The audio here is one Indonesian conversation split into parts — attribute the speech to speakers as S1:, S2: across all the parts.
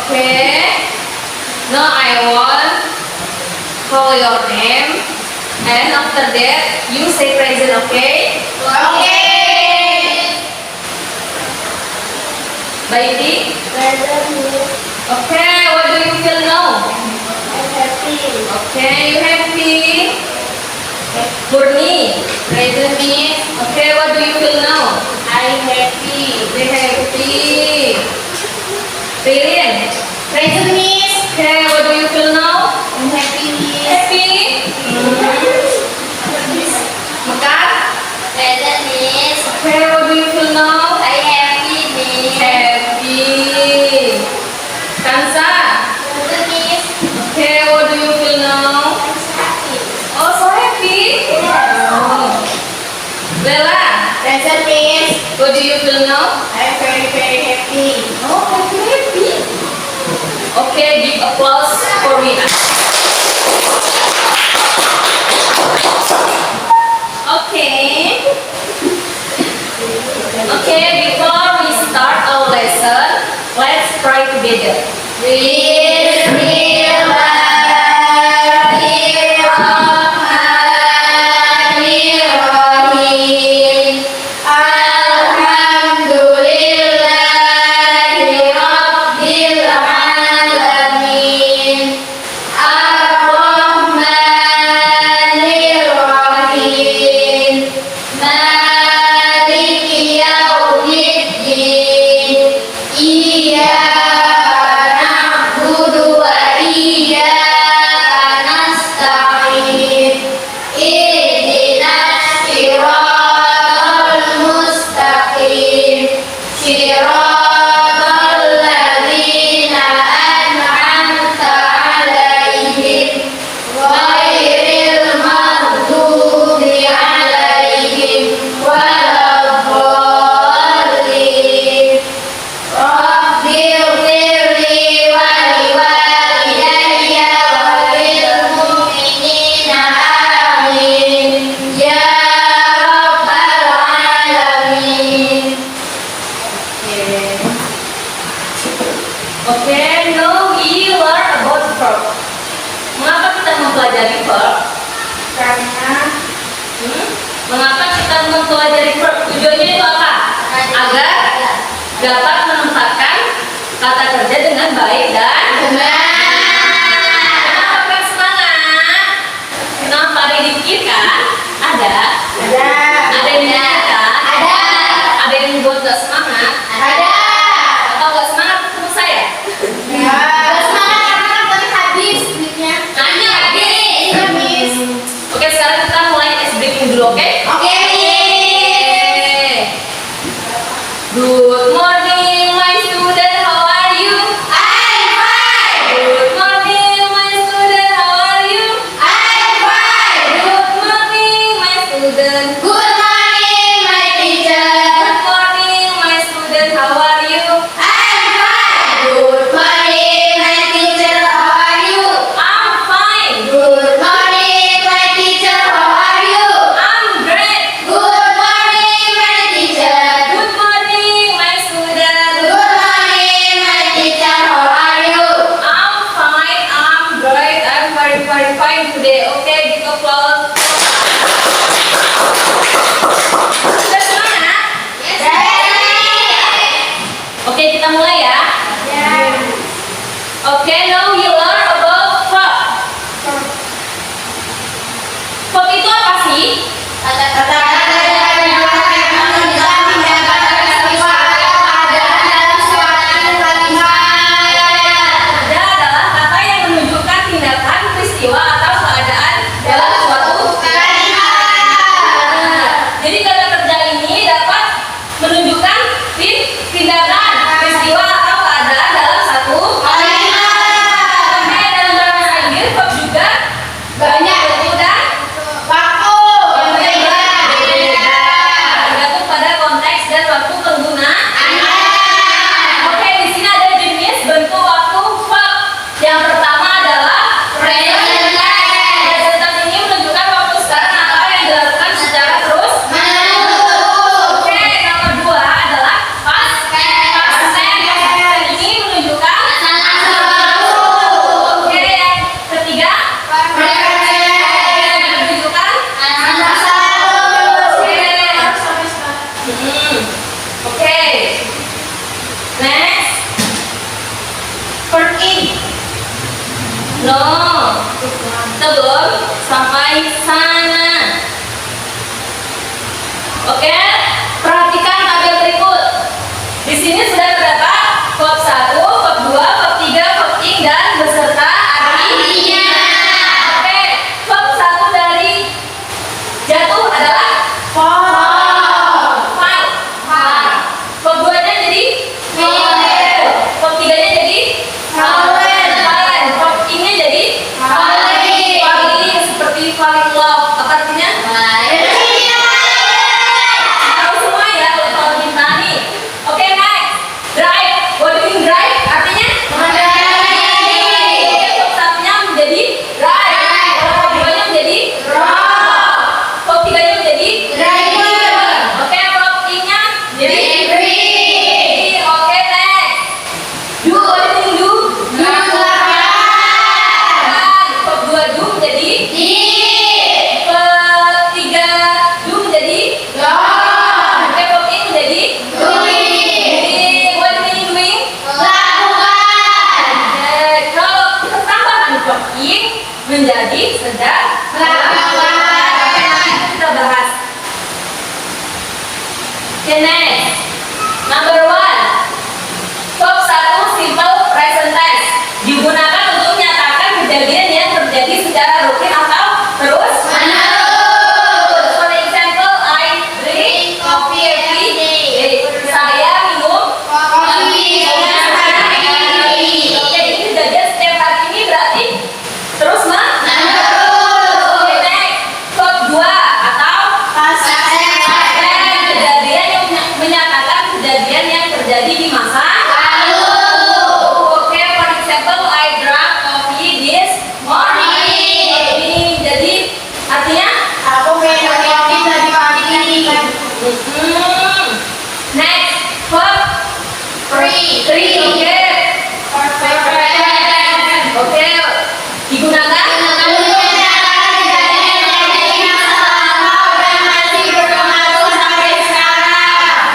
S1: Okay. Now I want call your name, and after that you say present. Okay.
S2: Okay.
S1: Baby.
S2: Present Miss.
S1: Okay. What do you feel now?
S2: I'm happy.
S1: Okay. You happy? Murni. Present Miss. Okay. What do you feel now?
S2: I'm happy.
S1: You happy. Brilliant.
S2: Present Miss.
S1: Okay. What do you feel now?
S2: I'm happy Miss.
S1: Happy. Mekar.
S2: Present Miss.
S1: Okay. What do you feel now?
S2: I'm happy Miss.
S1: Happy. Kansa.
S2: Present Miss.
S1: Okay, what do you feel now?
S2: I'm happy.
S1: Oh, so happy. Oh. Lela,
S2: Present Miss.
S1: what do you feel now?
S2: I'm very happy.
S1: Oh, happy. Okay, give applause for me. Okay. Okay, before we start our lesson, let's pray together.
S2: Bismillahirrahmanirrahim. Alhamdulillahirabbil alamin. Ar-Rahmanir-Rahim. Maliki yaumiddin. Iyyaka na'budu wa iyyaka nasta'in. Ihdinas siratal mustaqim. Siratal ladzina an'amta 'alaihim ghairil maghdubi 'alaihim waladdallin. Rabbighfirli wa liwalidayya wa lil mu'minina amin ya rabbal alamin.
S1: Okay, now we learn about verb. Mengapa kita mempelajari verb?
S2: Karena
S1: Mengapa kita mempelajari verb? Tujuannya itu apa? Agar dapat menempatkan kata kerja dengan baik dan kenapa kan semangat? Kenapa ada yang dipikirkan? Ada yang dipikirkan? Ada yang membuat gak semangat? Atau gak semangat ketemu saya? Oke, sekarang kita mulai ice breaking dulu, oke? Good morning, my student. How are you? Good morning, my student. How are you? Good morning, my student. Good morning, my student. How are you? I'm fine. I'm great. Good morning, my student. I'm fine. I'm great. I'm very fine today. Okay, give applause. Sudah semangat? Oke, kita mulai ya. Oke, now we learn about verb. Verb itu apa sih? Ada adalah kata yang menunjukkan tindakan, peristiwa, atau keadaan dalam suatu jadi kata kerja ini dapat menunjukkan tindakan, peristiwa, atau keadaan dalam satu Oke, dalam bahasa Inggris verb juga banyak bentuk dan tergantung pada konteks dan waktu penggunaan. Oke, di sini ada jenis bentuk waktu verb. Yang pertama adalah present tense. Ini menunjukkan waktu sekarang atau yang dilakukan secara terus. Oke, nomor dua adalah past tense. No. Kita belum sampai sana. Oke, perhatikan tabel berikut. Di sini sudah terdapat bab 1, bab 2, bab 3, bab ing dan beserta artinya. Oke, bab 1 dari jatuh adalah fall. Bab 2-nya jadi bab 3-nya jadi fallen. Bab ing-nya jadi falling, seperti falling in love. Apa artinya? Tahu semua ya kalau soal cinta nih. Oke, next. Drive. What do you mean drive? Artinya? Oke, bab 1-nya menjadi drive. Bab 2-nya menjadi bab 3-nya menjadi Oke, bab ing-nya jadi Oke, next. Do, what do you mean do? Bab 2 do menjadi bab 3 do menjadi Oke, bab ing menjadi What do you mean doing? Oke, kalau kita tambahkan bab ing menjadi sedang kita bahas. Oke, next. Number 1. Bab 1 simple present tense digunakan untuk menyatakan kejadian yang terjadi secara rutin atau terus menerus. For example, I drink coffee every day. Saya minum Oke, ini kejadian setiap hari ini berarti terus Oke, next. Bab 2 atau kejadian yang menyatakan kejadian yang terjadi di masa Oke, for example, I drank coffee this morning. Jadi artinya Next, verb 3. Oke, digunakan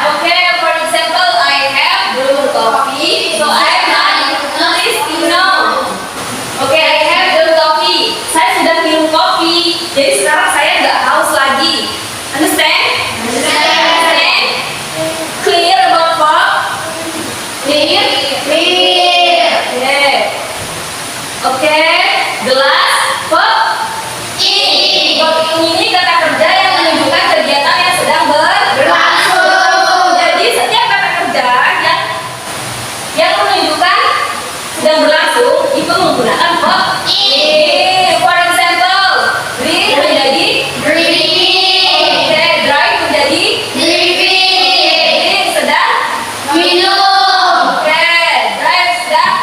S1: Oke, for example, I have brewed coffee, so I notice Oke, I have brewed coffee. Saya sudah minum kopi, jadi sekarang saya nggak haus lagi. Understand? Clear about verb? Clear? Oke, the last verb Verb ini kata kerja yang menunjukkan kegiatan yang sedang berlangsung. Jadi setiap kata kerja yang menunjukkan sedang berlangsung itu menggunakan verb For example, read menjadi Oke, drive menjadi Read sedang Oke, drive sedang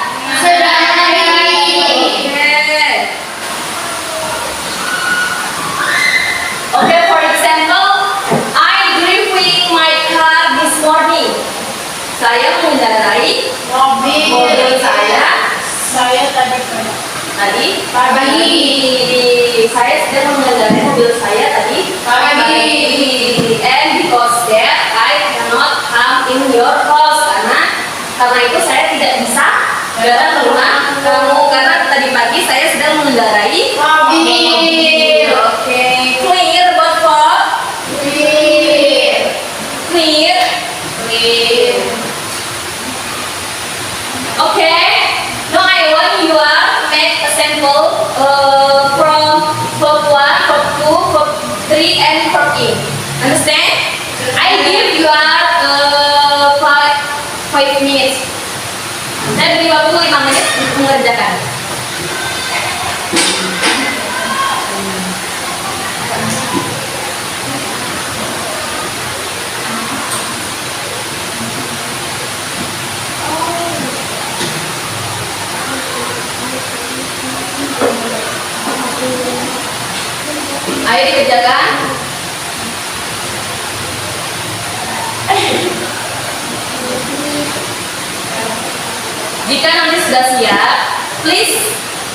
S1: Oke, for example, I driving my car this morning. Saya mengendarai mobil saya tadi pagi. Saya sedang mengendarai mobil saya tadi pagi. And because that I cannot come in your house karena itu saya tidak bisa datang ke rumah kamu karena tadi pagi saya sedang mengendarai mobil. Oke, clear about verb? Clear. Okay. Now I want you are make a sample from verb 1, verb 2, verb 3, and verb ing. Understand? I give you are 5 minutes. Saya beri waktu 5 menit untuk mengerjakan. Ayo dikerjakan. Jika nanti sudah siap, please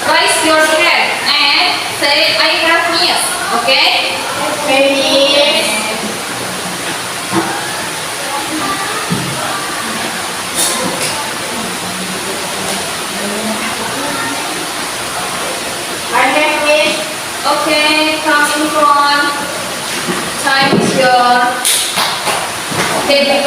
S1: raise your hand and say I have news. Okay? Okay, come in front. Time is your. Okay,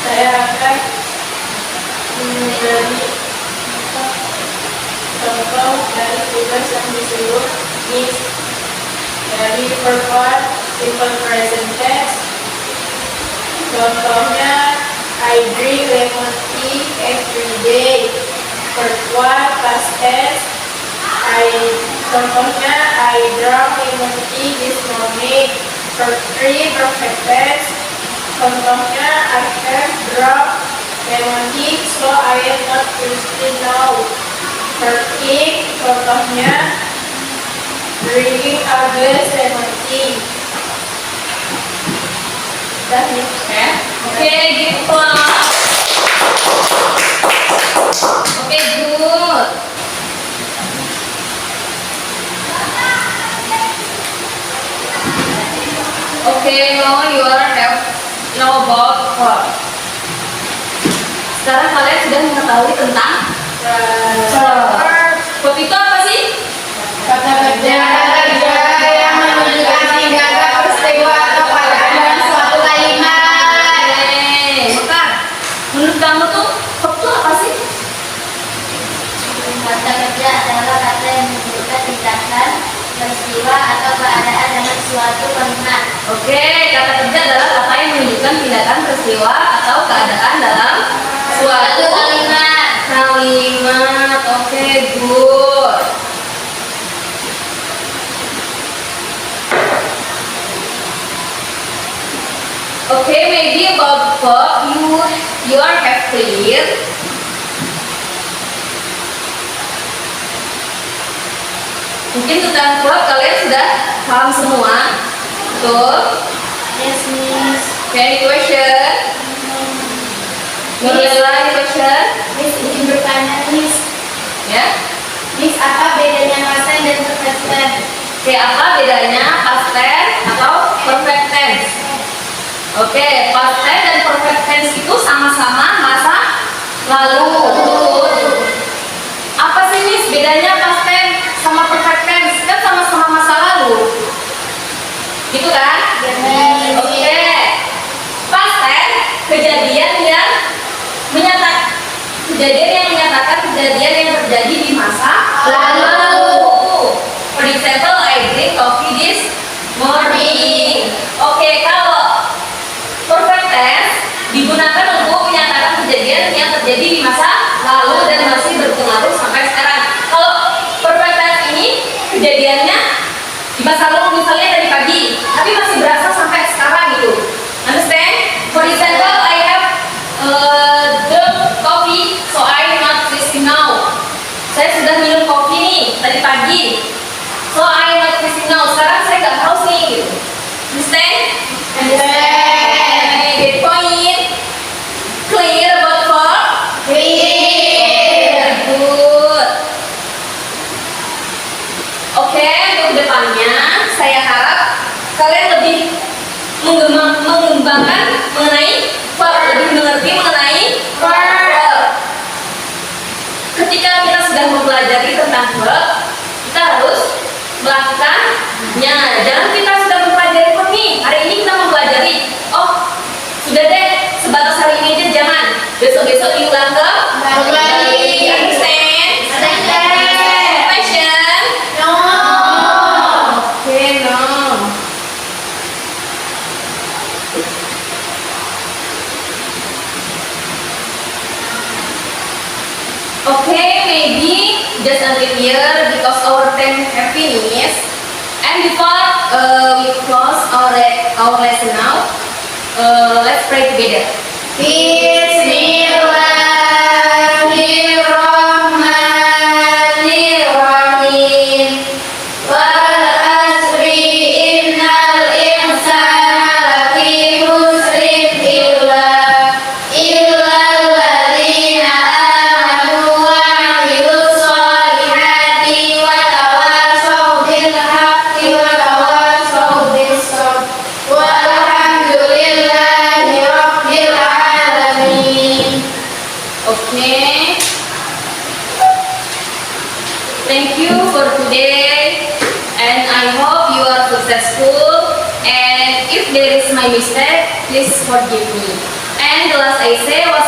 S2: Saya akan memberi contoh dari tugas yang disuruh Miss dari verb 1 simple present tense. Contohnya I drink lemon tea every day. Verb 1 past tense. Contohnya I drank lemon tea this morning. Verb 3 perfect tense. Contohnya I have drunk lemon tea so I am not thirsty now. Verb 8 contohnya drinking a glass lemon tea. Dah nih.
S1: Okay, give applause. Okay, good. Okay, now you are have know about verb. Sekarang kalian sudah mengetahui tentang verb. Verb itu apa sih?
S2: Kata kerja yang menunjukkan tindakan peristiwa atau keadaan dalam suatu kalimat.
S1: Maka menurut kamu tuh verb itu apa sih?
S2: Kata kerja adalah kata yang menunjukkan tindakan peristiwa atau keadaan dalam suatu kalimat.
S1: Oke, kata kerja adalah kata yang menunjukkan tindakan peristiwa atau keadaan dalam suatu
S2: kalimat.
S1: Kalimat. Oke, good. Okay, maybe about verb you are have clear. Mungkin tentang verb kalian sudah paham semua. Betul?
S2: Yes, Miss.
S1: Okay, any question? Any question?
S2: Miss ingin bertanya, Miss.
S1: Ya?
S2: Miss, apa bedanya past tense dan perfect tense?
S1: Oke, apa bedanya past tense atau perfect tense? Oke, past tense dan perfect tense itu sama-sama masa lalu. Apa sih Miss bedanya past tense sama perfect tense? Kan sama-sama masa lalu. Gitu kan?
S2: Yes.
S1: Oke. Past tense kejadian yang menyatakan kejadian yang terjadi di masa lalu. For example, I drink coffee this morning. Oke, kalau perfect tense digunakan untuk menyatakan kejadian yang terjadi di masa lalu dan masih berpengaruh sampai sekarang. Kalau perfect tense ini kejadiannya di masa lalu, misalnya dari pagi, tapi masih berasa sampai sekarang gitu. Understand? For example, I have drunk coffee, so I'm not thirsty now. Saya sudah minum kopi nih tadi pagi, so I'm not thirsty now. Sekarang saya nggak haus nih gitu. Understand?
S2: Understand.
S1: Get point. Clear about verb?
S2: Clear.
S1: Good. Oke, untuk depannya saya harap kalian lebih mengembangkan mengenai verb, lebih mengerti mengenai verb. Ketika kita sudah mempelajari tentang verb, kita harus melakukannya. Jangan kita sudah mempelajari verb nih, hari ini kita mempelajari, oh sudah deh sebatas hari ini aja, jangan besok-besok diulang kembali. Understand? Question?
S2: No.
S1: Okay, no. Okay, maybe just until here because our time have finished. And before we close our lesson now, let's pray together.
S2: Bismillahirrahmanirrahim. Wal asri innal insana lafi khusrin illa alladzina
S1: Thank you for today, and I hope you are successful. And if there is my mistake, please forgive me. And the last I say was